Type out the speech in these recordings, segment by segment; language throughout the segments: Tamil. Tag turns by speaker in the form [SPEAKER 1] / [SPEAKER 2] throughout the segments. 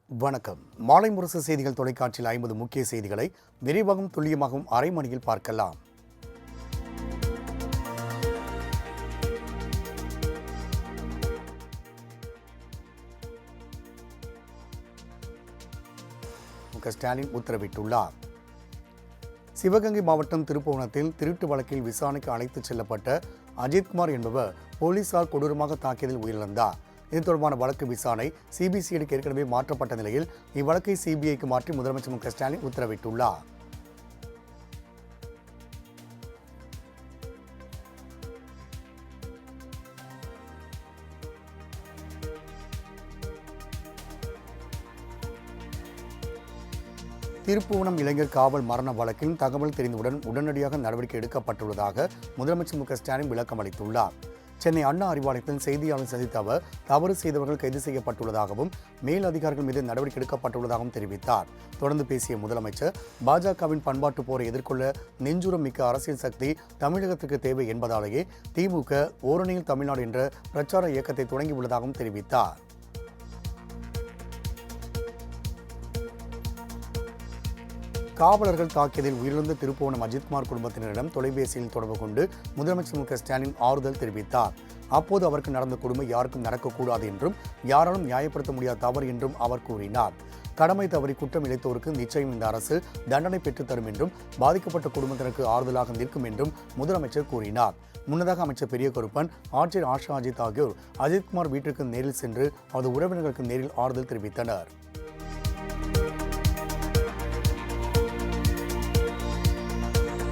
[SPEAKER 1] வணக்கம். மாலை முரசு செய்திகள் தொலைக்காட்சியில் 50 முக்கிய செய்திகளை விரிவாகவும் துல்லியமாகவும் அரை மணியில் பார்க்கலாம். ஸ்டாலின் உத்தரவிட்டுள்ளார். சிவகங்கை மாவட்டம் திருப்புவனத்தில் திருட்டு வழக்கில் விசாரணைக்கு அழைத்துச் செல்லப்பட்ட அஜித்குமார் என்பவர் போலீசார் கொடூரமாக தாக்கியதில் உயிரிழந்தார். இது தொடர்பான வழக்கு விசாரணை சிபிசிஐடிக்கு ஏற்கனவே மாற்றப்பட்ட நிலையில் இவ்வழக்கை சிபிஐக்கு மாற்றி முதலமைச்சர் மு க ஸ்டாலின் உத்தரவிட்டுள்ளார். திருப்புவனம் இளைஞர் காவல் மரண வழக்கில் தகவல் தெரிந்தவுடன் உடனடியாக நடவடிக்கை எடுக்கப்பட்டுள்ளதாக முதலமைச்சர் மு க ஸ்டாலின் விளக்கம் அளித்துள்ளார். சென்னை அண்ணா அறிவாலயத்தில் செய்தியாளர் சந்தித்த அவர் தவறு செய்தவர்கள் கைது செய்யப்பட்டுள்ளதாகவும் மேல் அதிகாரிகள் மீது நடவடிக்கை எடுக்கப்பட்டுள்ளதாகவும் தெரிவித்தார். தொடர்ந்து பேசிய முதலமைச்சர் பாஜகவின் பண்பாட்டு போரை எதிர்கொள்ள நெஞ்சுரம் மிக்க அரசியல் சக்தி தமிழகத்திற்கு தேவை என்பதாலேயே திமுக ஓரணியில் தமிழ்நாடு என்ற பிரச்சார இயக்கத்தை தொடங்கியுள்ளதாகவும் தெரிவித்தார். காவலர்கள் தாக்கியதில் உயிரிழந்த திருப்புவனம் அஜித்குமார் குடும்பத்தினரிடம் தொலைபேசியில் தொடர்பு கொண்டு முதலமைச்சர் மு க ஸ்டாலின் ஆறுதல் தெரிவித்தார். அப்போது அவருக்கு நடந்த கொடுமை யாருக்கும் நடக்கக்கூடாது என்றும் யாராலும் நியாயப்படுத்த முடியாத தவறு என்றும் அவர் கூறினார். கடமை தவறி குற்றம் இழைத்தோருக்கு நிச்சயம் இந்த அரசு தண்டனை பெற்றுத்தரும் என்றும் பாதிக்கப்பட்ட குடும்பத்தினருக்கு ஆறுதலாக நிற்கும் என்றும் முதலமைச்சர் கூறினார். முன்னதாக அமைச்சர் பெரியகருப்பன், ஆட்சியர் ஆஷா அஜித் ஆகியோர் அஜித்குமார் வீட்டிற்கு நேரில் சென்று அவரது உறவினர்களுக்கு நேரில் ஆறுதல் தெரிவித்தனர்.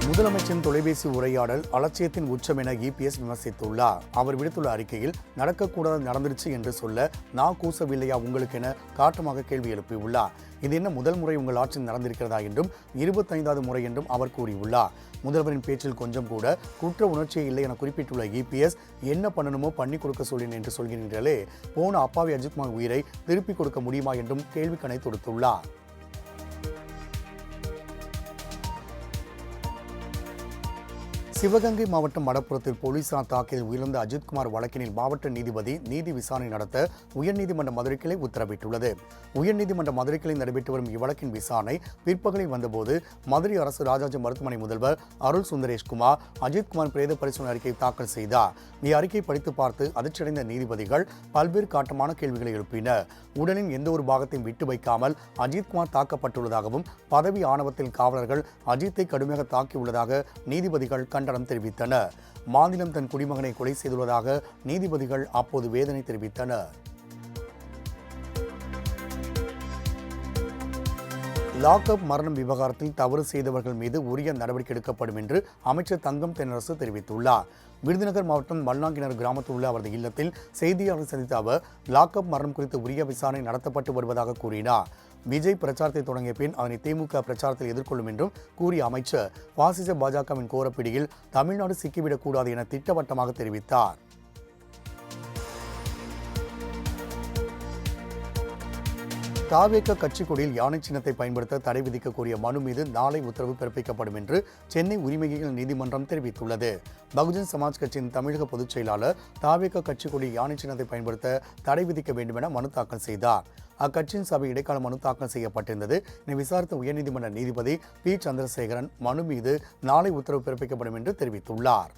[SPEAKER 1] முதலமைச்சரின் தொலைபேசி உரையாடல் அலட்சியத்தின் உச்சம் என இபிஎஸ் விமர்சித்துள்ளார். அவர் விடுத்துள்ள அறிக்கையில் நடக்கக்கூடாது நடந்துருச்சு என்று சொல்ல நான் கூசவில்லையா உங்களுக்கு என காட்டமாக கேள்வி எழுப்பியுள்ளார். இது என்ன முதல் முறை உங்கள் ஆட்சியில் நடந்திருக்கிறதா என்றும் 25வது முறை என்றும் அவர் கூறியுள்ளார். முதல்வரின் பேச்சில் கொஞ்சம் கூட குற்ற உணர்ச்சியே இல்லை என குறிப்பிட்டுள்ள இபிஎஸ் என்ன பண்ணணுமோ பண்ணி கொடுக்க சொல்லேன் என்று சொல்கிறீர்களே, போன அப்பாவி அஜித்குமார் உயிரை திருப்பிக் கொடுக்க முடியுமா என்றும் கேள்விக்கணை தொடுத்துள்ளார். சிவகங்கை மாவட்டம் மடப்புறத்தில் போலீசார் தாக்கியதில் உயிரிழந்த அஜித்குமார் வழக்கினில் மாவட்ட நீதிபதி நீதி விசாரணை நடத்த உயர்நீதிமன்ற மதுரை கிளை உத்தரவிட்டுள்ளது. உயர்நீதிமன்ற மதுரை கிளை நடைபெற்று வரும் இவ்வழக்கின் விசாரணை பிற்பகலில் வந்தபோது மதுரை அரசு ராஜாஜி மருத்துவமனை முதல்வர் அருள் சுந்தரேஷ்குமார் அஜித்குமார் பிரேத பரிசோதனை அறிக்கையை தாக்கல் செய்தார். இவ்வறிக்கையை படித்து பார்த்து அதிர்ச்சியடைந்த நீதிபதிகள் பல்வேறு காட்டமான கேள்விகளை எழுப்பினர். உடலின் எந்த ஒரு பாகத்தையும் விட்டு வைக்காமல் அஜித்குமார் தாக்கப்பட்டுள்ளதாகவும் பதவி ஆணவத்தில் காவலர்கள் அஜித்தை கடுமையாக தாக்கியுள்ளதாக நீதிபதிகள் கண்டனம் தெரிவித்தனர். மாநிலம் தன் குடிமகனை கொலை செய்துள்ளதாக நீதிபதிகள் அப்போது வேதனை தெரிவித்தனர். லாக்அப் மரணம் விவகாரத்தில் தவறு செய்தவர்கள் மீது உரிய நடவடிக்கை எடுக்கப்படும் என்று அமைச்சர் தங்கம் தென்னரசு தெரிவித்துள்ளார். விருதுநகர் மாவட்டம் மல்லாங்கிணறு கிராமத்தில் உள்ள அவரது இல்லத்தில் செய்தியாளர் சந்தித்த அவர் லாக்அப் மரணம் குறித்து உரிய விசாரணை நடத்தப்பட்டு வருவதாக கூறினார். விஜய் பிரச்சாரத்தை தொடங்கிய பின் அதனை திமுக பிரச்சாரத்தில் எதிர்கொள்ளும் என்றும் கூறிய அமைச்சர் பாசிச பாஜகவின் கோரப்பிடியில் தமிழ்நாடு சிக்கிவிடக்கூடாது என திட்டவட்டமாக தெரிவித்தார். தாவேக கட்சி கொடியில் யானை சின்னத்தை பயன்படுத்த தடை விதிக்க கோரிய மனு மீது நாளை உத்தரவு பிறப்பிக்கப்படும் என்று சென்னை உரிமையியல் நீதிமன்றம் தெரிவித்துள்ளது. பகுஜன் சமாஜ் கட்சியின் தமிழக பொதுச் செயலாளர் தாவேக கட்சி கொடியில் யானை சின்னத்தை பயன்படுத்த தடை விதிக்க வேண்டும் என மனு தாக்கல் செய்தார். அக்கட்சியின் சபை இடைக்கால மனு தாக்கல் செய்யப்பட்டிருந்தது. இதனை விசாரித்த உயர்நீதிமன்ற நீதிபதி பி சந்திரசேகரன் மனு மீது நாளை உத்தரவு பிறப்பிக்கப்படும் என்று தெரிவித்துள்ளார்.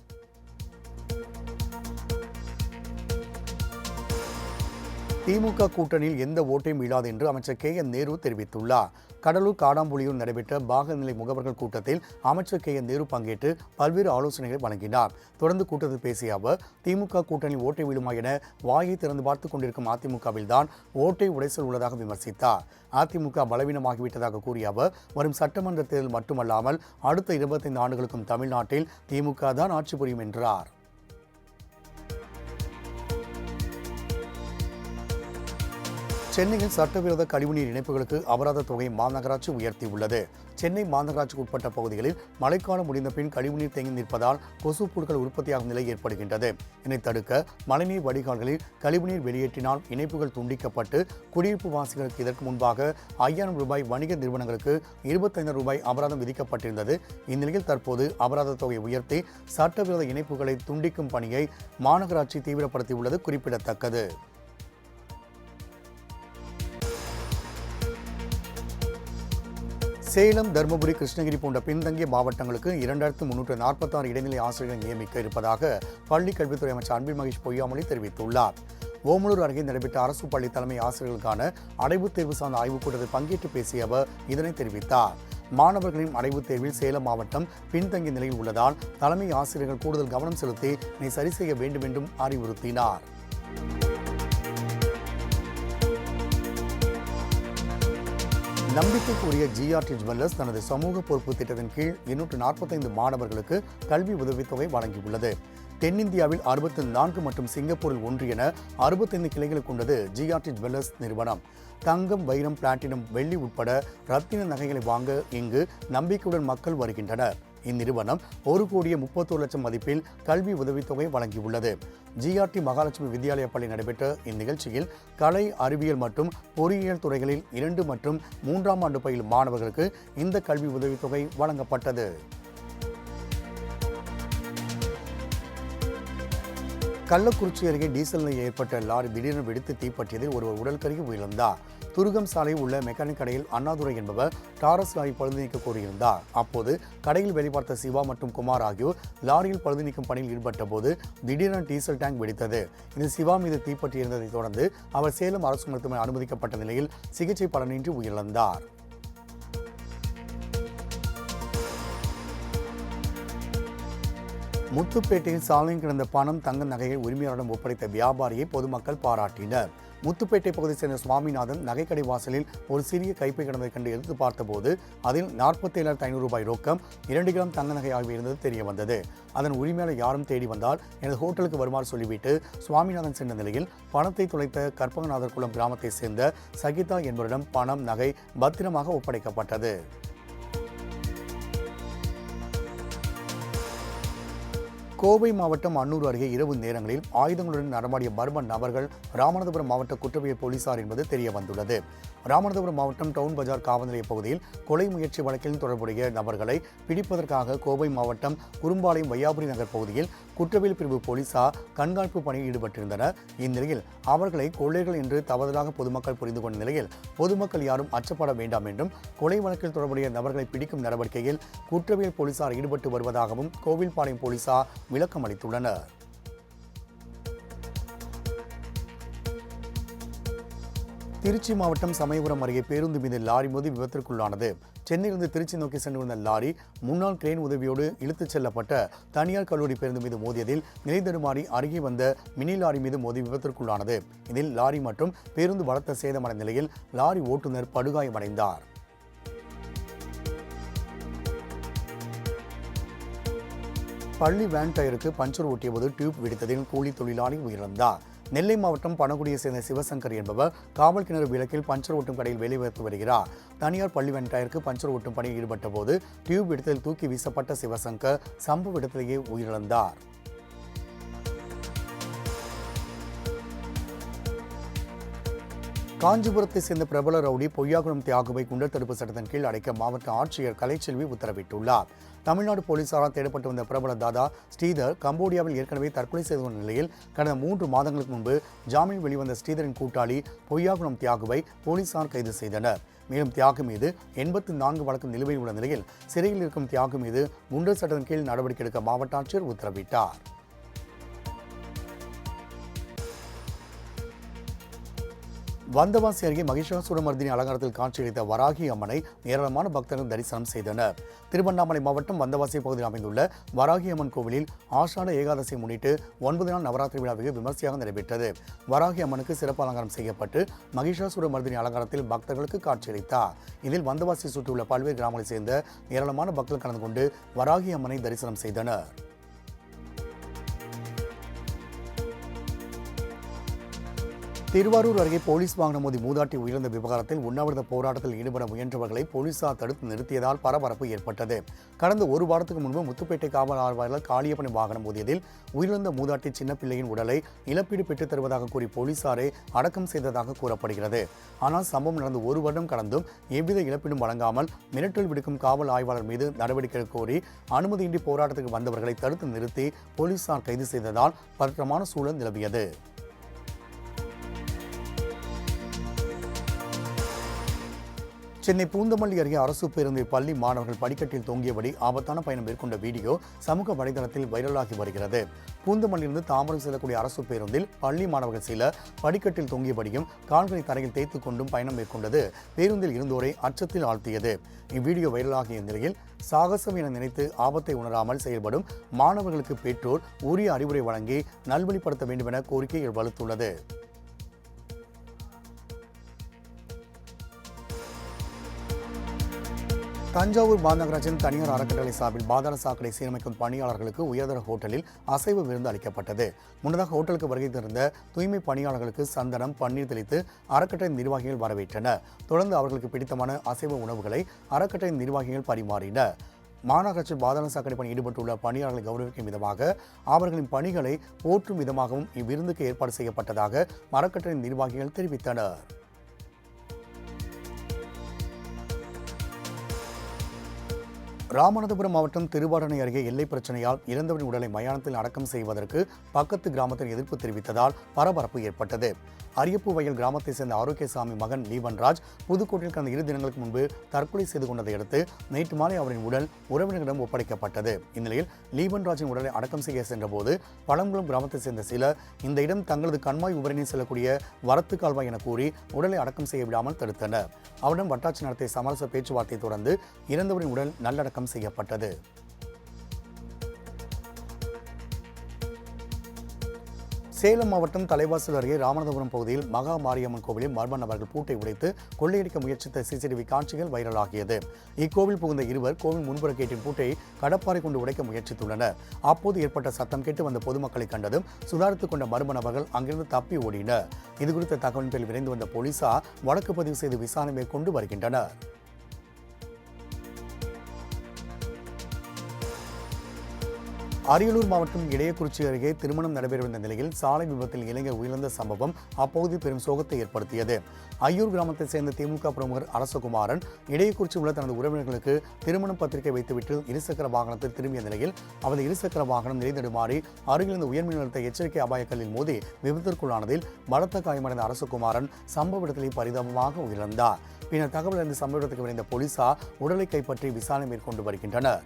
[SPEAKER 1] திமுக கூட்டணியில் எந்த ஓட்டையும் இல்லாது என்று அமைச்சர் கே என் நேரு தெரிவித்துள்ளார். கடலூர் காடாம்புலியூர் நடைபெற்ற பாகநிலை முகவர்கள் கூட்டத்தில் அமைச்சர் கே என் நேரு பங்கேற்று பல்வேறு ஆலோசனைகளை வழங்கினார். தொடர்ந்து கூட்டத்தில் பேசிய அவர் திமுக கூட்டணி ஓட்டை விழுமா என வாயை திறந்து பார்த்துக் கொண்டிருக்கும் அதிமுகவில் தான் ஓட்டை உடைசல் உள்ளதாக விமர்சித்தார். அதிமுக பலவீனமாகிவிட்டதாக கூறிய அவர் வரும் சட்டமன்ற தேர்தல் மட்டுமல்லாமல் அடுத்த 25 ஆண்டுகளுக்கும் தமிழ்நாட்டில் திமுக தான் ஆட்சி புரியும் என்றார். சென்னையில் சட்டவிரோத கழிவுநீர் இணைப்புகளுக்கு அபராத தொகை மாநகராட்சி உயர்த்தியுள்ளது. சென்னை மாநகராட்சிக்கு உட்பட்ட பகுதிகளில் மழைக்காலம் முடிந்த பின் கழிவுநீர் தேங்கி நிற்பதால் கொசுப்புழுக்கள் உற்பத்தியாகும் நிலை ஏற்படுகின்றது. இதனை தடுக்க மழைநீர் வடிகால்களில் கழிவுநீர் வெளியேற்றினால் இணைப்புகள் துண்டிக்கப்பட்டு குடியிருப்பு வாசிகளுக்கு இதற்கு முன்பாக 5000 ரூபாய், வணிக நிறுவனங்களுக்கு 25,000 ரூபாய் அபராதம் விதிக்கப்பட்டிருந்தது. இந்நிலையில் தற்போது அபராத தொகை உயர்த்தி சட்டவிரோத இணைப்புகளை துண்டிக்கும் பணியை மாநகராட்சி தீவிரப்படுத்தியுள்ளது குறிப்பிடத்தக்கது. சேலம், தருமபுரி, கிருஷ்ணகிரி போன்ற பின்தங்கிய மாவட்டங்களுக்கு 2346 இடைநிலை ஆசிரியர்கள் நியமிக்க இருப்பதாக பள்ளிக் கல்வித்துறை அமைச்சர் அன்பில் மகேஷ் பொய்யாமொழி தெரிவித்துள்ளார். ஓமலூர் அருகே நடைபெற்ற அரசு பள்ளி தலைமை ஆசிரியர்களுக்கான அடைவுத் தேர்வு சார்ந்த ஆய்வுக் கூட்டத்தில் பங்கேற்று பேசிய அவர் இதனை தெரிவித்தார். மாணவர்களின் அடைவுத் தேர்வில் சேலம் மாவட்டம் பின்தங்கிய நிலையில் உள்ளதால் தலைமை ஆசிரியர்கள் கூடுதல் கவனம் செலுத்தி இதனை சரி செய்ய வேண்டும் என்றும் அறிவுறுத்தினார். நம்பிக்கைக்குரிய ஜிஆர்டி ஜுவல்லர்ஸ் தனது சமூக பொறுப்பு திட்டத்தின் கீழ் 245 மாணவர்களுக்கு கல்வி உதவித்தொகை வழங்கியுள்ளது. தென்னிந்தியாவில் 64 மற்றும் சிங்கப்பூரில் 1 என 65 கிளைகளை கொண்டது ஜிஆர்டி ஜுவல்லர்ஸ் நிறுவனம். தங்கம், வைரம், பிளாட்டினம், வெள்ளி உட்பட ரத்தின நகைகளை வாங்க இங்கு நம்பிக்கையுடன் மக்கள் வருகின்றனர். இந்நிறுவனம் 1,31,00,000 மதிப்பில் கல்வி உதவித்தொகை வழங்கியுள்ளது. ஜிஆர்டி மகாலட்சுமி வித்யாலயா பள்ளி நடைபெற்ற இந்நிகழ்ச்சியில் கலை, அறிவியல் மற்றும் பொறியியல் துறைகளில் 2 மற்றும் 3ஆம் ஆண்டு பயிலும் மாணவர்களுக்கு இந்த கல்வி உதவித்தொகை வழங்கப்பட்டது. கள்ளக்குறிச்சி அருகே டீசல் நிலையில் ஏற்பட்ட லாரி திடீரென வெடித்து தீப்பற்றியதில் ஒருவர் உடல் கருகி உயிரிழந்தார். துருகம் சாலையில் உள்ள மெக்கானிக் கடையில் அண்ணாதுரை என்பவர் டாரஸ் லாரி பழுது நீக்க கோரியிருந்தார். அப்போது கடையில் வேலை பார்த்த சிவா மற்றும் குமார் ஆகியோர் லாரியில் பழுது நீக்கும் பணியில் ஈடுபட்ட போது திடீரென டீசல் டேங்க் வெடித்தது. இது சிவா மீது தீப்பற்றி இருந்ததை தொடர்ந்து அவர் சேலம் அரசு மருத்துவமனை அனுமதிக்கப்பட்ட நிலையில் சிகிச்சை பலனின்றி உயிரிழந்தார். முத்துப்பேட்டையில் சாலையில் கிடந்த பணம், தங்க நகையை உரிமையாளரிடம் ஒப்படைத்த வியாபாரியை பொதுமக்கள் பாராட்டினர். முத்துப்பேட்டை பகுதியை சேர்ந்த சுவாமிநாதன் நகைக்கடை வாசலில் ஒரு சிறிய கைப்பை கிடந்ததை கண்டு எடுத்து பார்த்தபோது அதில் 47,500 ரூபாய் ரொக்கம், 2 கிராம் தங்க நகை ஆகிய இருந்தது தெரிய வந்தது. அதன் உரிமையாளர் யாரும் தேடி வந்தால் எனது ஹோட்டலுக்கு வருமாறு சொல்லிவிட்டு சுவாமிநாதன் சென்ற நிலையில் பணத்தை தொலைத்த கற்பகநாதர் குளம் கிராமத்தை சேர்ந்த சகிதா என்பவரிடம் பணம், நகை பத்திரமாக ஒப்படைக்கப்பட்டது. கோவை மாவட்டம் அன்னூர் அருகே இரவு நேரங்களில் ஆயுதங்களுடன் நடமாடிய மர்ம நபர்கள் ராமநாதபுரம் மாவட்ட குற்றவியல் போலீசார் என்பது தெரிய வந்துள்ளது. ராமநாதபுரம் மாவட்டம் டவுன் பஜார் காவல் நிலைய பகுதியில் கொலை முயற்சி வழக்கில் தொடர்புடைய நபர்களை பிடிப்பதற்காக கோவை மாவட்டம் குறும்பாளையம் வையாபுரி நகர் பகுதியில் குற்றவியல் பிரிவு போலீசார் கண்காணிப்பு பணியில் ஈடுபட்டிருந்தனர். இந்நிலையில் அவர்களை கொள்ளையர்கள் என்று தவறுதலாக பொதுமக்கள் புரிந்து கொண்ட நிலையில் பொதுமக்கள் யாரும் அச்சப்பட வேண்டாம் என்றும் கொலை வழக்கில் தொடர்புடைய நபர்களை பிடிக்கும் நடவடிக்கையில் குற்றவியல் போலீசார் ஈடுபட்டு வருவதாகவும் கோவில்பாளையம் போலீசார் விளக்கம் அளித்துள்ளனர். திருச்சி மாவட்டம் சமயபுரம் அருகே பேருந்து மீது லாரி மோதி விபத்திற்குள்ளானது. சென்னையிலிருந்து திருச்சி நோக்கி சென்று வந்த லாரி முன்னாள் கிரேன் உதவியோடு இழுத்துச் செல்லப்பட்ட தனியார் கல்லூரி பேருந்து மீது மோதியதில் நிலை தடுமாறி அருகே வந்த மினி லாரி மீது மோதி விபத்திற்குள்ளானது. இதில் லாரி மற்றும் பேருந்து பலத்த சேதமடைந்த நிலையில் லாரி ஓட்டுநர் படுகாயமடைந்தார். பள்ளி வேன் டயருக்கு பஞ்சர் ஓட்டியபோது டியூப் வெடித்ததில் கூலி தொழிலாளி உயிரிழந்தார். நெல்லை மாவட்டம் பனகுடியை சேர்ந்த சிவசங்கர் என்பவர் காவல் கிணறு விளக்கில் பஞ்சர் ஓட்டும் கடையில் வேலை பார்த்து வருகிறார். தனியார் பள்ளி வேன் டயருக்கு பஞ்சர் ஓட்டும் பணியில் ஈடுபட்ட போது டியூப் வெடித்ததில் தூக்கி வீசப்பட்ட சிவசங்கர் சம்பவ இடத்திலேயே உயிரிழந்தார். காஞ்சிபுரத்தை சேர்ந்த பிரபல ரவுடி பொய்யாகுளம் தியாகுவை குண்டர் தடுப்பு சட்டத்தின் கீழ் அடைக்க மாவட்ட ஆட்சியர் கலைச்செல்வி உத்தரவிட்டுள்ளார். தமிழ்நாடு போலீசாரால் தேடப்பட்டு வந்த பிரபல தாதா ஸ்ரீதர் கம்போடியாவில் ஏற்கனவே தற்கொலை செய்து கொண்ட நிலையில் கடந்த 3 மாதங்களுக்கு முன்பு ஜாமீன் வெளிவந்த ஸ்ரீதரின் கூட்டாளி பொய்யாகுளம் தியாகுவை போலீசார் கைது செய்தனர். மேலும் தியாகு மீது 84 வழக்கு நிலுவையில் உள்ள நிலையில் சிறையில் இருக்கும் தியாகு மீது குண்டர் சட்டத்தின் கீழ் நடவடிக்கை எடுக்க மாவட்ட ஆட்சியர் உத்தரவிட்டார். வந்தவாசி அருகே மகிஷாசுரமர்தினி அலங்காரத்தில் காட்சியளித்த வராகி அம்மனை ஏராளமான பக்தர்கள் தரிசனம் செய்தனர். திருவண்ணாமலை மாவட்டம் வந்தவாசி பகுதியில் அமைந்துள்ள வராகி அம்மன் கோவிலில் ஆஷாட ஏகாதசியை முன்னிட்டு 9 நாள் நவராத்திரி விழா வெகு விமர்சையாக நடைபெற்றது. வராகி அம்மனுக்கு சிறப்பு அலங்காரம் செய்யப்பட்டு மகிஷாசுரமர்தினி அலங்காரத்தில் பக்தர்களுக்கு காட்சியளித்தார். இதில் வந்தவாசி சுற்றியுள்ள பல்வேறு கிராமங்களைச் சேர்ந்த ஏராளமான பக்தர்கள் கலந்து கொண்டு வராகி அம்மனை தரிசனம் செய்தனர். திருவாரூர் அருகே போலீஸ் வாகனம் மோதி மூதாட்டி உயிரிழந்த விவகாரத்தில் உண்ணாவிரத போராட்டத்தில் ஈடுபட முயன்றவர்களை போலீசார் தடுத்து நிறுத்தியதால் பரபரப்பு ஏற்பட்டது. கடந்த 1 வாரத்துக்கு முன்பு முத்துப்பேட்டை காவல் ஆய்வாளர் காளியப்பன் வாகனம் மோதியதில் உயிரிழந்த மூதாட்டி சின்ன பிள்ளையின் உடலை இழப்பீடு பெற்றுத் தருவதாக கூறி போலீசாரை அடக்கம் செய்ததாக கூறப்படுகிறது. ஆனால் சம்பவம் நடந்து 1 வருடம் கடந்தும் எவ்வித இழப்பீடும் வழங்காமல் மிரட்டல் விடுக்கும் காவல் ஆய்வாளர் மீது நடவடிக்கை கோரி அனுமதியின்றி போராட்டத்துக்கு வந்தவர்களை தடுத்து நிறுத்தி போலீசார் கைது செய்ததால் பதற்றமான சூழல் நிலவியது. சென்னை பூந்தமல்லி அருகே அரசு பேருந்தில் பள்ளி மாணவர்கள் படிக்கட்டில் தொங்கியபடி ஆபத்தான பயணம் மேற்கொண்ட வீடியோ சமூக வலைதளத்தில் வைரலாகி வருகிறது. பூந்தமல்லியிலிருந்து தாம்பரம் செல்லக்கூடிய அரசு பேருந்தில் பள்ளி மாணவர்கள் சிலர் படிக்கட்டில் தொங்கியபடியும் கால்களை தரையில் தேய்த்துக் கொண்டும் பயணம் மேற்கொண்டது பேருந்தில் இருந்தோரை அச்சத்தில் ஆழ்த்தியது. இவ்வீடியோ வைரலாகிய நிலையில் சாகசம் என நினைத்து ஆபத்தை உணராமல் செயல்படும் மாணவர்களுக்கு பெற்றோர் உரிய அறிவுரை வழங்கி நல்வழிப்படுத்த வேண்டும் என கோரிக்கை வலுத்துள்ளது. தஞ்சாவூர் மாநகராட்சியின் தனியார் அறக்கட்டளை சார்பில் பாதாள சாக்கடை சீரமைக்கும் பணியாளர்களுக்கு உயர்தர ஹோட்டலில் அசைவ விருந்து அளிக்கப்பட்டது. முன்னதாக ஹோட்டலுக்கு வருகை தந்த தூய்மை பணியாளர்களுக்கு சந்தனம், பன்னீர் தெளித்து அறக்கட்டளை நிர்வாகிகள் வரவேற்றனர். தொடர்ந்து அவர்களுக்கு பிடித்தமான அசைவ உணவுகளை அறக்கட்டளை நிர்வாகிகள் பரிமாறினர். மாநகராட்சி பாதாள சாக்கடை பணி ஈடுபட்டுள்ள பணியாளர்களை கௌரவிக்கும் விதமாக அவர்களின் பணிகளை போற்றும் விதமாகவும் இவ்விருந்துக்கு ஏற்பாடு செய்யப்பட்டதாக அறக்கட்டளை நிர்வாகிகள் தெரிவித்தனர். ராமநாதபுரம் மாவட்டம் திருவாடனை அருகே எல்லை பிரச்சனையால் இறந்தவரின் உடலை மயானத்தில் அடக்கம் செய்வதற்கு பக்கத்து கிராமத்தில் எதிர்ப்பு தெரிவித்ததால் பரபரப்பு ஏற்பட்டது. அரியப்பூ வயல் கிராமத்தை சேர்ந்த ஆரோக்கியசாமி மகன் லீவன்ராஜ் புதுக்கோட்டையில் கடந்த 2 தினங்களுக்கு முன்பு தற்கொலை செய்து கொண்டதை அடுத்து நேற்று மாலை அவரின் உடல் உறவினரிடம் ஒப்படைக்கப்பட்டது. இந்நிலையில் லீவன்ராஜின் உடலை அடக்கம் செய்ய சென்றபோது பழங்குளம் கிராமத்தை சேர்ந்த சிலர் இந்த இடம் தங்களது கண்மாய் உபரிநீர் செல்லக்கூடிய வரத்து கால்வாய் என கூறி உடலை அடக்கம் செய்ய விடாமல் தடுத்தனர். அவரிடம் வட்டாட்சி நடத்திய சமரச பேச்சுவார்த்தை தொடர்ந்து இறந்தவரின் உடல் நல்லடக்கம் செய்யப்பட்டது. சேலம் மாவட்டம் தலைவாசல் அருகே ராமநாதபுரம் பகுதியில் மகா மாரியம்மன் கோவிலில் மர்ம நபர்கள் பூட்டை உடைத்து கொள்ளையடிக்க முயற்சித்த சிசிடிவி காட்சிகள் வைரலாகியது. இக்கோவில் புகுந்த இருவர் கோவில் முன்புற கேட்டின் பூட்டை கடப்பாறை கொண்டு உடைக்க முயற்சித்துள்ளனர். அப்போது ஏற்பட்ட சத்தம் கேட்டு வந்த பொதுமக்களை கண்டதும் சுதாரித்துக் கொண்ட மர்ம நபர்கள் அங்கிருந்து தப்பி ஓடினர். இதுகுறித்த தகவலின் பேரில் விரைந்து வந்த போலீசார் வழக்கு பதிவு செய்து விசாரணை மேற்கொண்டு வருகின்றனர். அரியலூர் மாவட்டம் இடையக்குறிச்சி அருகே திருமணம் நடைபெறவிருந்த நிலையில் சாலை விபத்தில் இளைஞர் உயிரிழந்த சம்பவம் அப்பகுதியில் பெரும் சோகத்தை ஏற்படுத்தியது. ஐயூர் கிராமத்தைச் சேர்ந்த திமுக பிரமுகர் அரசகுமாரன் இடையக்குறிச்சி உள்ள தனது உறவினர்களுக்கு திருமணம் பத்திரிகை வைத்துவிட்டு இருசக்கர வாகனத்தில் திரும்பிய நிலையில் அவரது இருசக்கர வாகனம் நிலைநடுமாறி அருகிலிருந்த உயர்மின் நிலையத்தை எச்சரிக்கை அபாயக்கல்லில் மோதி விபத்திற்குள்ளானதில் பலத்த காயமடைந்த அரசகுமாரன் சம்பவ இடத்திலே பரிதாபமாக உயிரிழந்தார். பின்னர் தகவல் அறிந்த சம்பவ இடத்துக்கு விரைந்த போலீசார் உடலை கைப்பற்றி விசாரணை மேற்கொண்டு வருகின்றனர்.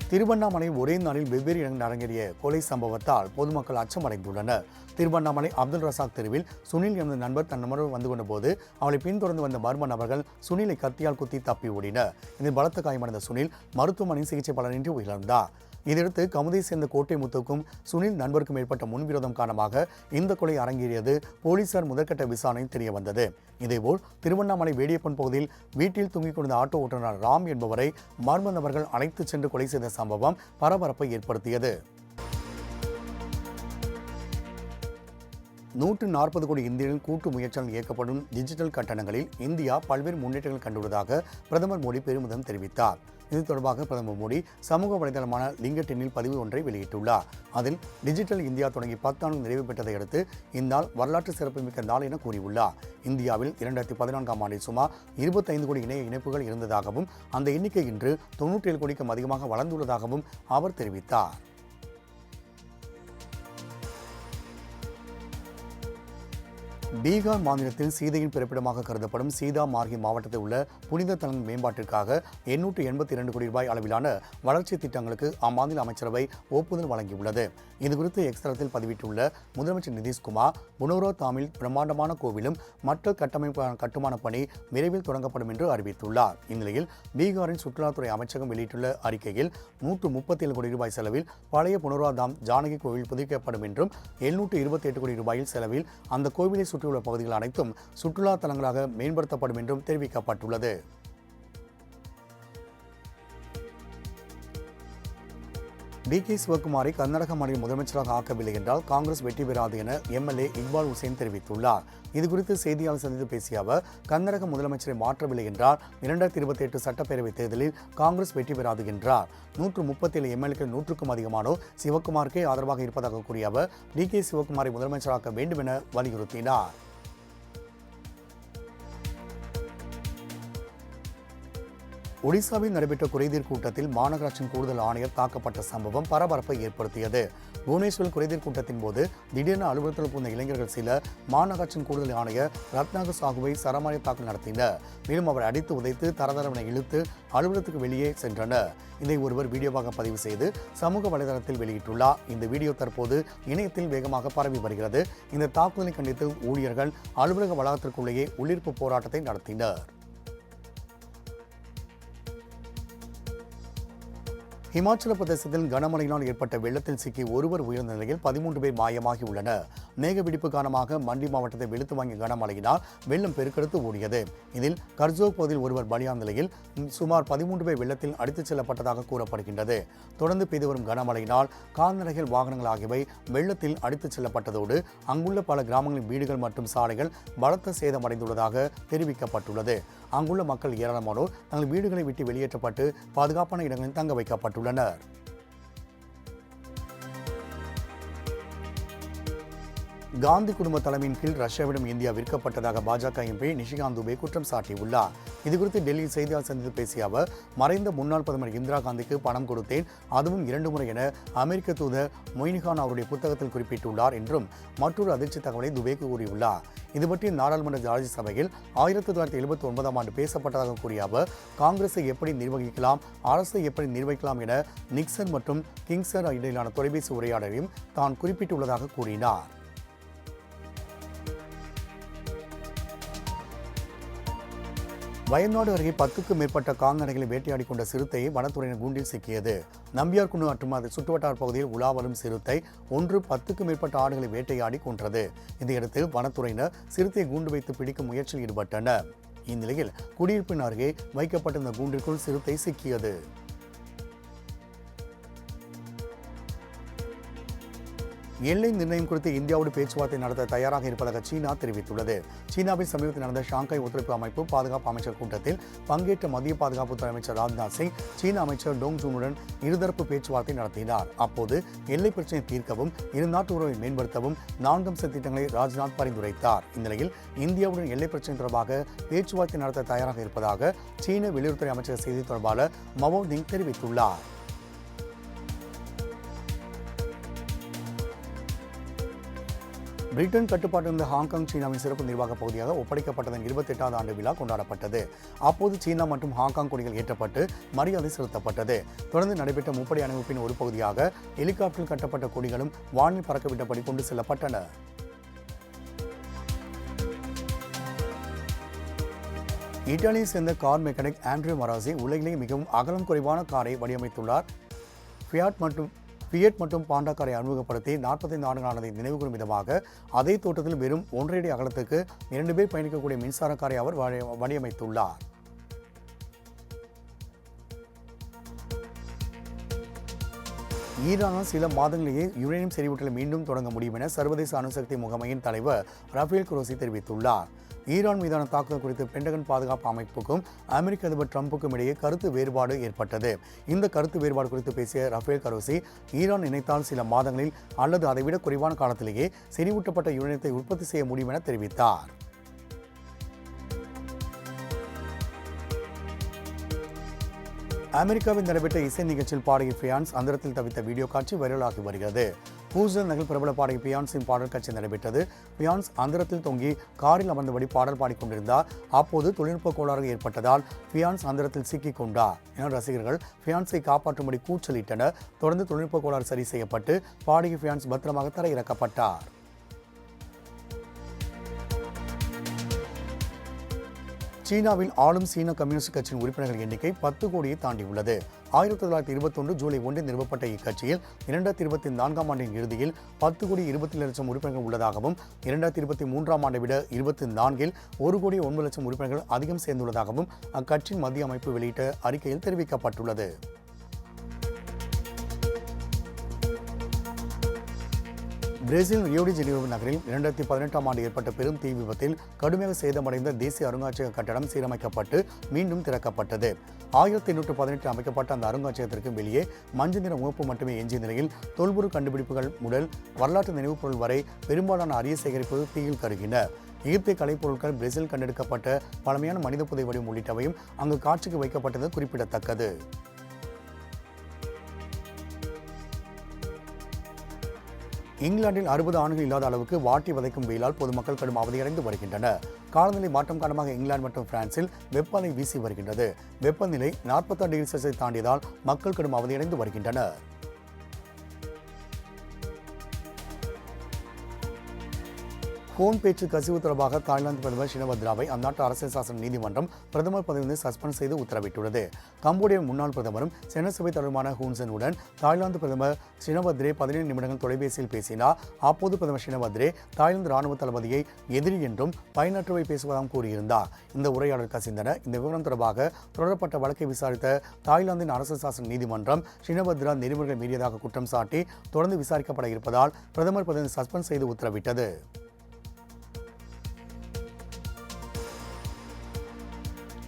[SPEAKER 1] திருவண்ணாமலை ஒரே நாளில் வெவ்வேறு இடங்களில் அரங்கேறிய கொலை சம்பவத்தால் பொதுமக்கள் அச்சமடைந்துள்ளனர். திருவண்ணாமலை அப்துல் ரசாக் தெருவில் சுனில் என்ற நண்பர் தன் நம்பர் வந்து கொண்ட போது அவளை பின்தொடர்ந்து வந்த மர்ம நபர்கள் சுனிலை கத்தியால் குத்தி தப்பி ஓடினர். இதில் பலத்த காயமடைந்த சுனில் மருத்துவமனையில் சிகிச்சை பலனின்றி உயிரிழந்தார். இதையடுத்து கமுதியை சேர்ந்த கோட்டை முத்துக்கும் சுனில் நண்பருக்கும் ஏற்பட்ட முன்விரோதம் காரணமாக இந்த கொலை அரங்கேறியது போலீசார் முதற்கட்ட விசாரணை தெரிய வந்தது. இதேபோல் திருவண்ணாமலை வேடியப்பன் பகுதியில் வீட்டில் தூங்கிக் கொண்ட ஆட்டோ ஓட்டுநர் ராம் என்பவரை மர்ம நபர்கள் அழைத்துச் சென்று கொலை செய்த சம்பவம் பரபரப்பை ஏற்படுத்தியது. 140 கோடி இந்தியர்களின் கூட்டு முயற்சியால் இயக்கப்படும் டிஜிட்டல் கட்டணங்களில் இந்தியா பல்வேறு முன்னேற்றங்கள் கண்டுள்ளதாக பிரதமர் மோடி பெருமிதம் தெரிவித்தார். இது தொடர்பாக பிரதமர் மோடி சமூக வலைதளமான லிங்கடினில் பதிவு ஒன்றை வெளியிட்டுள்ளார். அதில் டிஜிட்டல் இந்தியா தொடங்கி 10 ஆண்டுகள் நிறைவு பெற்றதை அடுத்து இந்நாள் வரலாற்று சிறப்புமிக்க நாள் என கூறியுள்ளார். இந்தியாவில் 2014ஆம் ஆண்டில் சுமார் 25 கோடி இணைய இணைப்புகள் இருந்ததாகவும் அந்த எண்ணிக்கை இன்று 97 கோடிக்கும் அதிகமாக வளர்ந்துள்ளதாகவும் அவர் தெரிவித்தார். பீகார் மாநிலத்தில் சீதையின் பிறப்பிடமாக கருதப்படும் சீதா மார்கி மாவட்டத்தில் உள்ள புனித தலன் மேம்பாட்டிற்காக 882 கோடி ரூபாய் அளவிலான வளர்ச்சி திட்டங்களுக்கு அம்மாநில அமைச்சரவை ஒப்புதல் வழங்கியுள்ளது. இதுகுறித்து எக்ஸ் தளத்தில் பதிவிட்டுள்ள முதலமைச்சர் நிதிஷ்குமார், புனோரா தாமில் பிரம்மாண்டமான கோவிலும் மற்ற கட்டுமான பணி விரைவில் தொடங்கப்படும் என்று அறிவித்துள்ளார். இந்நிலையில் பீகாரின் சுற்றுலாத்துறை அமைச்சகம் வெளியிட்டுள்ள அறிக்கையில் 137 கோடி ரூபாய் செலவில் பழைய புனோரா தாம் ஜானகி கோவில் புதுப்பிக்கப்படும் என்றும் 728 கோடி ரூபாயில் செலவில் அந்த கோவிலை சுற்றியுள்ள பகுதிகள் அனைத்தும் சுற்றுலா தலங்களாக மேம்படுத்தப்படும் என்றும் தெரிவிக்கப்பட்டுள்ளது. டி.கே. சிவக்குமாரை கர்நாடக மாநில முதலமைச்சராக ஆக்கவில்லை என்றால் காங்கிரஸ் வெற்றி பெறாது என எம்எல்ஏ இக்பால் ஹுசைன் தெரிவித்துள்ளார். இதுகுறித்து செய்தியாளர் சந்தித்து பேசிய அவர், கர்நாடக முதலமைச்சரை மாற்றவில்லை என்றால் 2028 சட்டப்பேரவைத் தேர்தலில் காங்கிரஸ் வெற்றி பெறாது என்றார். 137 எம்எல்ஏக்கள் 100க்கும் அதிகமானோர் சிவக்குமாருக்கே ஆதரவாக இருப்பதாக கூறிய அவர், டி.கே. சிவக்குமாரை முதலமைச்சராக்க வேண்டும் என வலியுறுத்தினார். ஒடிசாவில் நடைபெற்ற குறைதீர் கூட்டத்தில் மாநகராட்சியின் கூடுதல் ஆணையர் தாக்கப்பட்ட சம்பவம் பரபரப்பை ஏற்படுத்தியது. புவனேஸ்வரில் குறைதீர் கூட்டத்தின் போது திடீரென அலுவலகத்தில் புகுந்த இளைஞர்கள் சிலர் மாநகராட்சியின் கூடுதல் ஆணையர் ரத்னாகர் சாகுவை சரமாரி தாக்கல் நடத்தினர். மேலும் அவரை அடித்து உதைத்து தரதரவனை இழுத்து அலுவலகத்துக்கு வெளியே சென்றனர். இதை ஒருவர் வீடியோவாக பதிவு செய்து சமூக வலைதளத்தில் வெளியிட்டுள்ளார். இந்த வீடியோ தற்போது இணையத்தில் வேகமாக பரவி வருகிறது. இந்த தாக்குதலை கண்டித்து ஊழியர்கள் அலுவலக வளாகத்திற்குள்ளேயே உள்ளிருப்பு போராட்டத்தை நடத்தினர். இமாச்சல பிரதேசத்தில் கனமழையினால் ஏற்பட்ட வெள்ளத்தில் சிக்கி ஒருவர் உயிர்ந்த நிலையில் 13 பேர் மாயமாகி உள்ளனர். மேகவெடிப்பு காரணமாக மண்டி மாவட்டத்தை வெளுத்து வாங்கிய கனமழையினால் வெள்ளம் பெருக்கெடுத்து ஓடியது. இதில் கர்ஜோக் பகுதியில் ஒருவர் பலியான நிலையில் சுமார் 13 பேர் வெள்ளத்தில் அடித்துச் செல்லப்பட்டதாக கூறப்படுகின்றது. தொடர்ந்து பெய்து வரும் கனமழையினால் கால்நடைகள், வாகனங்கள் ஆகியவை வெள்ளத்தில் அடித்துச் செல்லப்பட்டதோடு அங்குள்ள பல கிராமங்களின் வீடுகள் மற்றும் சாலைகள் பலத்த சேதமடைந்துள்ளதாக தெரிவிக்கப்பட்டுள்ளது. அங்குள்ள மக்கள் ஏராளமானோர் தங்கள் வீடுகளை விட்டு வெளியேற்றப்பட்டு பாதுகாப்பான இடங்களில் தங்க வைக்கப்பட்டுள்ளனர். காந்தி குடும்ப தலைமையின் கீழ் ரஷ்யாவிடம் இந்தியா விற்கப்பட்டதாக பாஜக எம்பி நிஷிகாந்த் துபே குற்றம் சாட்டியுள்ளார். இதுகுறித்து டெல்லியில் செய்தியாளர் சந்தித்து பேசிய அவர், மறைந்த முன்னாள் பிரதமர் இந்திரா காந்திக்கு பணம் கொடுத்தேன், அதுவும் 2 முறை என அமெரிக்க தூதர் மொய்னிகான் அவருடைய புத்தகத்தில் குறிப்பிட்டுள்ளார் என்றும் மற்றொரு அதிர்ச்சி தகவலை துபே கூறியுள்ளார். இதுபற்றி நாடாளுமன்ற ராஜ்யசபையில் 1979ஆம் ஆண்டு பேசப்பட்டதாக கூறிய அவர், காங்கிரஸை எப்படி நிர்வகிக்கலாம், அரசை எப்படி நிர்வகிக்கலாம் என நிக்சன் மற்றும் கிங்ஸ்லர் இடையிலான தொலைபேசி உரையாடலையும் தான் குறிப்பிட்டுள்ளதாக கூறினார். வயநாடு அருகே 10க்கும் மேற்பட்ட கால்நடைகளை வேட்டையாடி கொண்ட சிறுத்தையை வனத்துறையினர் கூண்டில் சிக்கியது. நம்பியார்குண்டு மற்றும் அதன் சுற்றுவட்டார பகுதியில் உலா வரும் சிறுத்தை 10க்கும் மேற்பட்ட ஆடுகளை வேட்டையாடி கொன்றது. இதையடுத்து வனத்துறையினர் சிறுத்தையை கூண்டு வைத்து பிடிக்கும் முயற்சியில் ஈடுபட்டனர். இந்நிலையில் குடியிருப்பின் அருகே வைக்கப்பட்டிருந்த கூண்டிற்குள் சிறுத்தை சிக்கியது. எல்லை நிர்ணயம் குறித்து இந்தியாவோடு பேச்சுவார்த்தை நடத்த தயாராக இருப்பதாக சீனா தெரிவித்துள்ளது. சீனாவில் சமீபத்தில் நடந்த ஷாங்காய் ஒத்துழைப்பு அமைப்பு பாதுகாப்பு அமைச்சர் கூட்டத்தில் பங்கேற்ற மத்திய பாதுகாப்புத்துறை அமைச்சர் ராஜ்நாத் சிங் சீன அமைச்சர் டோங் ஜூனுடன் இருதரப்பு பேச்சுவார்த்தை நடத்தினார். அப்போது எல்லை பிரச்சினை தீர்க்கவும் இரு நாட்டு உறவை மேம்படுத்தவும் 4 அம்ச திட்டங்களை ராஜ்நாத் பரிந்துரைத்தார். இந்நிலையில் இந்தியாவுடன் எல்லை பிரச்சினை தொடர்பாக பேச்சுவார்த்தை நடத்த தயாராக இருப்பதாக சீன வெளியுறவுத்துறை அமைச்சர் செய்தி தொடர்பாளர் மவோ நிங் தெரிவித்துள்ளார். பிரிட்டன் கட்டுப்பாட்டில் இருந்த ஹாங்காங் சீனாவின் சிறப்பு நிர்வாக பகுதியாக ஒப்படைக்கப்பட்டதன் 28வது ஆண்டு விழா கொண்டாடப்பட்டது. அப்போது சீனா மற்றும் ஹாங்காங் கொடிகள் ஏற்றப்பட்டு மரியாதை செலுத்தப்பட்டது. தொடர்ந்து நடைபெற்ற முப்படை அணிவகுப்பின் ஒரு பகுதியாக ஹெலிகாப்டரில் கட்டப்பட்ட கொடிகளும் வானில் பறக்கவிட்டபடி கொண்டு செல்லப்பட்டன. இத்தாலியை சேர்ந்த கார் மெக்கானிக் ஆண்ட்ரியோ மராசி உலகிலேயே மிகவும் அகலம் குறைவான காரை வடிவமைத்துள்ளார். ஃபியட் மற்றும் பாண்டா காரை அறிமுகப்படுத்தி 45 ஆண்டுகளானதை நினைவுகூரும் விதமாக அதே தோட்டத்தில் வெறும் 1.5 அடி அகலத்துக்கு 2 பேர் பயணிக்கக்கூடிய மின்சார காரை அவர் வடிவமைத்துள்ளார். ஈரானால் சில மாதங்களிலேயே யுரேனியம் செறிவூட்டலை மீண்டும் தொடங்க முடியும் என சர்வதேச அணுசக்தி முகமையின் தலைவர் ரஃபேல் குரோசி தெரிவித்துள்ளார். ஈரான் மீதான தாக்குதல் குறித்து பென்டகன் பாதுகாப்பு அமைப்புக்கும் அமெரிக்க அதிபர் ட்ரம்புக்கும் இடையே கருத்து வேறுபாடு ஏற்பட்டது. இந்த கருத்து வேறுபாடு குறித்து பேசிய ரஃபேல் கரோசி, ஈரான் நினைத்தால் சில மாதங்களில் அல்லது அதைவிட குறைவான காலத்திலேயே செறிவூட்டப்பட்ட யுரேனியத்தை உற்பத்தி செய்ய முடியும் என தெரிவித்தார். அமெரிக்காவில் நடைபெற்ற இசை நிகழ்ச்சியில் பாடகி பியான்ஸ் அந்தரத்தில் தவித்த வீடியோ காட்சி வைரலாகி வருகிறது. ஹூஸ்டன் நகரில் பிரபல பாடகி பியான்ஸின் பாடல் காட்சி நடைபெற்றது. பியான்ஸ் அந்தரத்தில் தொங்கி காரில் அமர்ந்தபடி பாடல் பாடிக்கொண்டிருந்தார். அப்போது தொழில்நுட்ப கோளாறு ஏற்பட்டதால் பியான்ஸ் அந்தரத்தில் சிக்கிக் கொண்டார் என ரசிகர்கள் பியான்ஸை காப்பாற்றும்படி கூச்சலிட்டனர். தொடர்ந்து தொழில்நுட்ப கோளாறு சரி செய்யப்பட்டு பாடகி பியான்ஸ் பத்திரமாக தரையிறக்கப்பட்டார். சீனாவில் ஆளும் சீன கம்யூனிஸ்ட் கட்சியின் உறுப்பினர்கள் எண்ணிக்கை 10 கோடியை தாண்டியுள்ளது. 1921 ஜூலை 1 நிறுவப்பட்ட இக்கட்சியில் 2024ஆம் ஆண்டின் இறுதியில் 10 கோடி 27 லட்சம் உறுப்பினர்கள் உள்ளதாகவும் 2023ஆம் ஆண்டை விட 24இல் 1 கோடி 9 லட்சம் உறுப்பினர்கள் அதிகம் சேர்ந்துள்ளதாகவும் அக்கட்சியின் மத்திய அமைப்பு வெளியிட்ட அறிக்கையில் தெரிவிக்கப்பட்டுள்ளது. பிரேசில் ரியோ டி ஜெனீரோ நகரில் 2018ஆம் ஆண்டு ஏற்பட்ட பெரும் தீ விபத்தில் கடுமையாக சேதமடைந்த தேசிய அருங்காட்சியக கட்டடம் சீரமைக்கப்பட்டு மீண்டும் திறக்கப்பட்டது. 1818 அமைக்கப்பட்ட அந்த அருங்காட்சியகத்திற்கு வெளியே மஞ்சள் நிற முகப்பு மட்டுமே எஞ்சிய நிலையில் தொல்பொருள் கண்டுபிடிப்புகள் முதல் வரலாற்று நினைவுப் பொருள் வரை பெரும்பாலான அரிய சேகரிப்பு தீயில் கருகின. எகிப்திய கலைப்பொருட்கள், பிரேசில் கண்டெடுக்கப்பட்ட பழமையான மனித புதை வடிவம் உள்ளிட்டவையும் அங்கு காட்சிக்கு வைக்கப்பட்டது குறிப்பிடத்தக்கது. இங்கிலாந்தில் 60 ஆண்டுகள் இல்லாத அளவுக்கு வாட்டி வதைக்கும் வெயிலால் பொதுமக்கள் கடும் அவதியடைந்து வருகின்றனர். காலநிலை மாற்றம் காரணமாக இங்கிலாந்து மற்றும் பிரான்சில் வெப்ப அலை வீசி வருகின்றது. வெப்பநிலை 46 டிகிரி செல்சியஸ் தாண்டியதால் மக்கள் கடும் அவதியடைந்து வருகின்றனர். போன் பேச்சு கசிவு தொடர்பாக தாய்லாந்து பிரதமர் ஷினவத்ராவை அந்நாட்டு அரசியல் சாசன நீதிமன்றம் பிரதமர் பதவியிலிருந்து சஸ்பெண்ட் செய்து உத்தரவிட்டுள்ளது. கம்போடிய முன்னாள் பிரதமரும் செனசபை தலைவருமான ஹூன் உடன் தாய்லாந்து பிரதமர் ஷினவத்ரே 17 நிமிடங்கள் தொலைபேசியில் பேசினார். அப்போது பிரதமர் ஷினவத்ரே தாய்லாந்து ராணுவ தளபதியை எதிரி என்றும் பயனற்றவை பேசுவதாகவும் கூறியிருந்தார். இந்த உரையாடல் கசிந்தன. இந்த விவரம் தொடர்பாக தொடரப்பட்ட வழக்கை விசாரித்த தாய்லாந்தின் அரசியல் சாசன நீதிமன்றம் ஷினவத்ரா நெறிமுறைகள் மீறியதாக குற்றம் சாட்டி தொடர்ந்து விசாரிக்கப்பட இருப்பதால் பிரதமர் பதவியை சஸ்பெண்ட் செய்து உத்தரவிட்டது.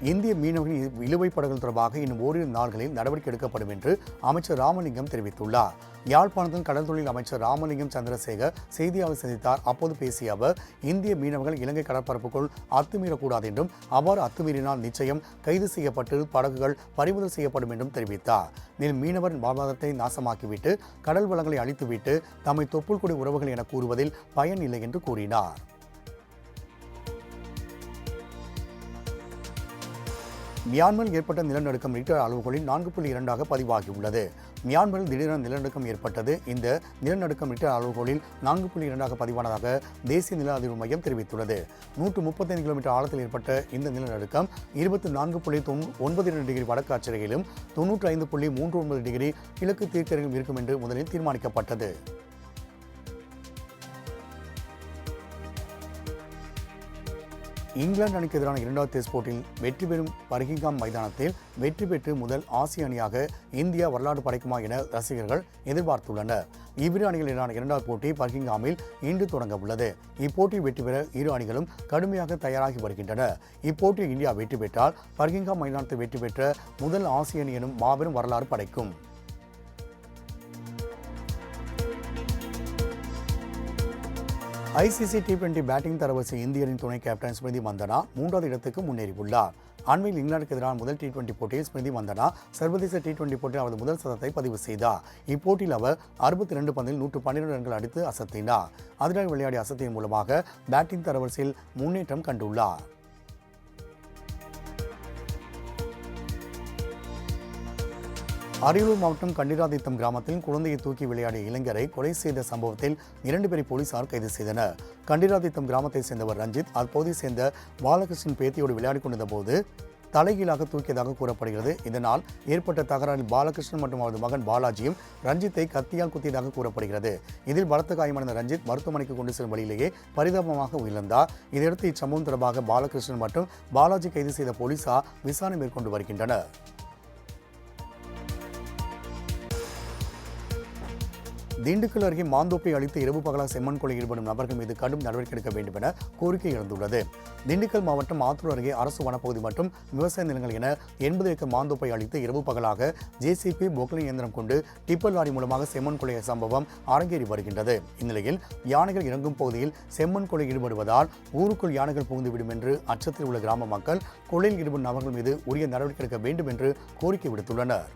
[SPEAKER 1] இந்திய மீனவர்களின் இழுவை படகுகள் தொடர்பாக இன்னும் ஓரிரு நாள்களில் நடவடிக்கை எடுக்கப்படும் என்று அமைச்சர் ராமலிங்கம் தெரிவித்துள்ளார். யாழ்ப்பாணத்தில் கடல் தொழில் அமைச்சர் ராமலிங்கம் சந்திரசேகர் செய்தியாளர் சந்தித்தார். அப்போது பேசிய அவர், இந்திய மீனவர்கள் இலங்கை கடற்பரப்புக்குள் அத்துமீறக்கூடாது என்றும் அவ்வாறு அத்துமீறினால் நிச்சயம் கைது செய்யப்பட்டு படகுகள் பறிமுதல் செய்யப்படும் என்றும் தெரிவித்தார். மேலும் மீனவர் வாழ்வாதாரத்தை நாசமாக்கிவிட்டு கடல் வளங்களை அழித்துவிட்டு தம்மை தொப்புள் கொடி உறவுகள் என கூறுவதில் பயன் இல்லை என்று கூறினார். மியான்மரில் ஏற்பட்ட நிலநடுக்கம் ரிக்டர் அளவுகோலில் 4.2 பதிவாகியுள்ளது. மியான்மரில் திடீரென நிலநடுக்கம் ஏற்பட்டது. இந்த நிலநடுக்கம் ரிக்டர் அளவுகோலில் 4.2 பதிவானதாக தேசிய நில அதிர்வு மையம் தெரிவித்துள்ளது. 135 கிலோமீட்டர் ஆழத்தில் ஏற்பட்ட இந்த நிலநடுக்கம் 24.92 டிகிரி வடக்கு அட்சரேகையிலும் 95.39 டிகிரி கிழக்கு தீர்க்கரையிலும் இருக்கும் என்று முதலில் தீர்மானிக்கப்பட்டது. இங்கிலாந்து அணிக்கு எதிரான 2வது டெஸ்ட் போட்டியில் வெற்றி பெறும் பர்மிங்ஹாம் மைதானத்தில் வெற்றி பெற்று முதல் ஆசிய அணியாக இந்தியா வரலாறு படைக்குமா என ரசிகர்கள் எதிர்பார்த்துள்ளனர். இவ்விரு அணிகள் எதிரான 2வது போட்டி பர்மிங்ஹாமில் இன்று தொடங்க உள்ளது. இப்போட்டியில் வெற்றி பெற இரு அணிகளும் கடுமையாக தயாராகி வருகின்றன. இப்போட்டியில் இந்தியா வெற்றி பெற்றால் பர்மிங்ஹாம் மைதானத்தில் வெற்றி பெற்ற முதல் ஆசிய அணி எனும் மாபெரும் வரலாறு படைக்கும். ஐசிசி T20 பேட்டிங் தரவரிசை இந்திய அணியின் துணை கேப்டன் ஸ்மிருதி மந்தனா 3வது இடத்துக்கு முன்னேறியுள்ளார். அண்மையில் இங்கிலாந்துக்கு எதிரான முதல் T20 போட்டியில் ஸ்மிருதி மந்தனா சர்வதேச T20 போட்டியில் அவரது முதல் சதத்தை பதிவு செய்தார். இப்போட்டியில் அவர் 62 பந்தில் 112 ரன்கள் அடித்து அசத்தினார். அதிரடி விளையாடிய அசத்தின் மூலமாக பேட்டிங் தரவரிசையில் முன்னேற்றம் கண்டுள்ளார். அரியலூர் மாவட்டம் கண்டிராதித்தம் கிராமத்தில் குழந்தையை தூக்கி விளையாடிய இளைஞரை கொலை செய்த சம்பவத்தில் 2 பேரை போலீசார் கைது செய்தனர். கண்டிராதித்தம் கிராமத்தை சேர்ந்தவர் ரஞ்சித் அப்போதை சேர்ந்த பாலகிருஷ்ணன் பேத்தியோடு விளையாடிக் கொண்டிருந்த போது தலைகீழாக தூக்கியதாக கூறப்படுகிறது. இதனால் ஏற்பட்ட தகராறில் பாலகிருஷ்ணன் மற்றும் அவரது மகன் பாலாஜியும் ரஞ்சித்தை கத்தியால் குத்தியதாக கூறப்படுகிறது. இதில் பலத்த காயமடைந்த ரஞ்சித் மருத்துவமனைக்கு கொண்டு செல்லும் வழியிலேயே பரிதாபமாக உயிரிழந்தார். இதையடுத்து இச்சம்பவம் தொடர்பாக பாலகிருஷ்ணன் மற்றும் பாலாஜி கைது செய்த போலீசார் விசாரணை மேற்கொண்டு வருகின்றனர். திண்டுக்கல் அருகே மாந்தோப்பை அழித்து இரவு பகலாக செம்மண் கொலை ஈடுபடும் நபர்கள் மீது கடும் நடவடிக்கை எடுக்க வேண்டும் என கோரிக்கை எழுந்துள்ளது. திண்டுக்கல் மாவட்டம் ஆத்தூர் அருகே அரசு வனப்பகுதி மற்றும் விவசாய நிலங்கள் என 80 ஏக்கர் மாந்தோப்பை அழித்து இரவு பகலாக JCB பொக்லைன் இயந்திரம் கொண்டு டிப்பர் லாரி மூலமாக செம்மண் கொலை சம்பவம் அரங்கேறி வருகின்றது. இந்நிலையில் யானைகள் இறங்கும் பகுதியில் செம்மண் கொலை ஈடுபடுவதால் ஊருக்குள் யானைகள் புகுந்துவிடும் என்று அச்சத்தில் உள்ள கிராம மக்கள் கொலையில் ஈடுபடும் நபர்கள் மீது உரிய நடவடிக்கை எடுக்க வேண்டும் என்று கோரிக்கை விடுத்துள்ளனர்.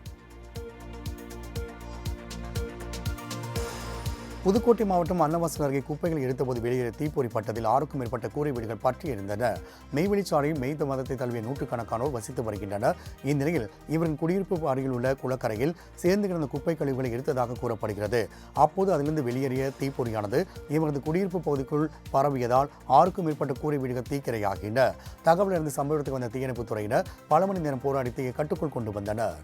[SPEAKER 1] புதுக்கோட்டை மாவட்டம் அன்னவாசல் அருகே குப்பைகள் எடுத்தபோது வெளியேற தீப்பொறி பட்டதில் 6க்கும் மேற்பட்ட கூரை வீடுகள் பற்றி எரிந்தன. மெய்வெளிச்சாலையில் மெய்த மதத்தை தழுவிய நூற்றுக்கணக்கானோர் வசித்து வருகின்றனர். இந்நிலையில் இவரின் குடியிருப்பு அருகில் உள்ள குளக்கரையில் சேர்ந்து கிடந்த குப்பை கழிவுகளை எரித்ததாக கூறப்படுகிறது. அப்போது அதிலிருந்து வெளியேறிய தீப்பொறியானது இவரது குடியிருப்பு பகுதிக்குள் பரவியதால் 6க்கும் மேற்பட்ட கூரை வீடுகள் தீக்கிரையாகின. தகவல் அறிந்து சம்பவத்துக்கு வந்த தீயணைப்புத் துறையினர் பல மணி நேரம் போராடி தீயை கட்டுக்குள் கொண்டு வந்தனர்.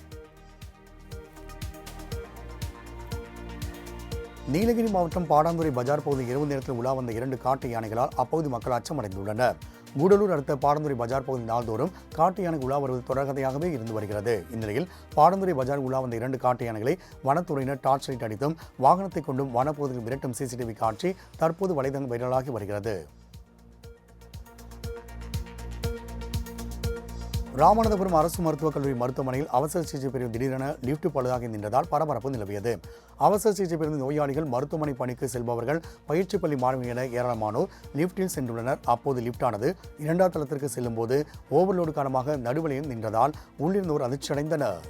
[SPEAKER 1] நீலகிரி மாவட்டம் பாடாந்துறை பஜார் பகுதியில் இரவு நேரத்தில் உலா வந்த 2 காட்டு யானைகளால் அப்பகுதி மக்கள் அச்சமடைந்துள்ளனர். கூடலூர் அடுத்த பாடாந்துறை பஜார் பகுதி நாள்தோறும் காட்டு யானை உலா வருவது தொடர்கதையாகவே இருந்து வருகிறது. இந்நிலையில் பாடாந்துறை பஜார் உலா வந்த 2 காட்டு யானைகளை வனத்துறையினர் டார்ச் லைட் அடித்தும் வாகனத்தை கொண்டும் வனப்பகுதியில் விரட்டும் CCTV காட்சி தற்போது வலைதளம் வைரலாகி வருகிறது. ராமநாதபுரம் அரசு மருத்துவக் கல்லூரி மருத்துவமனையில் அவசர சிகிச்சை பிரிவு திடீரென லிப்ட் பழுதாகி நின்றதால் பரபரப்பு நிலவியது. அவசர சிகிச்சை பிரிவு நோயாளிகள், மருத்துவமனை பணிக்கு செல்பவர்கள், பயிற்சி பள்ளி மாணவிகள் என ஏராளமானோர் லிப்டில் சென்றுள்ளனர். அப்போது லிப்டானது 2ஆம் தளத்திற்கு செல்லும் போது ஓவர்லோடு காரணமாக நடுவலையில் நின்றதால் உள்ளிருந்தோர் அதிர்ச்சியடைந்தனர்.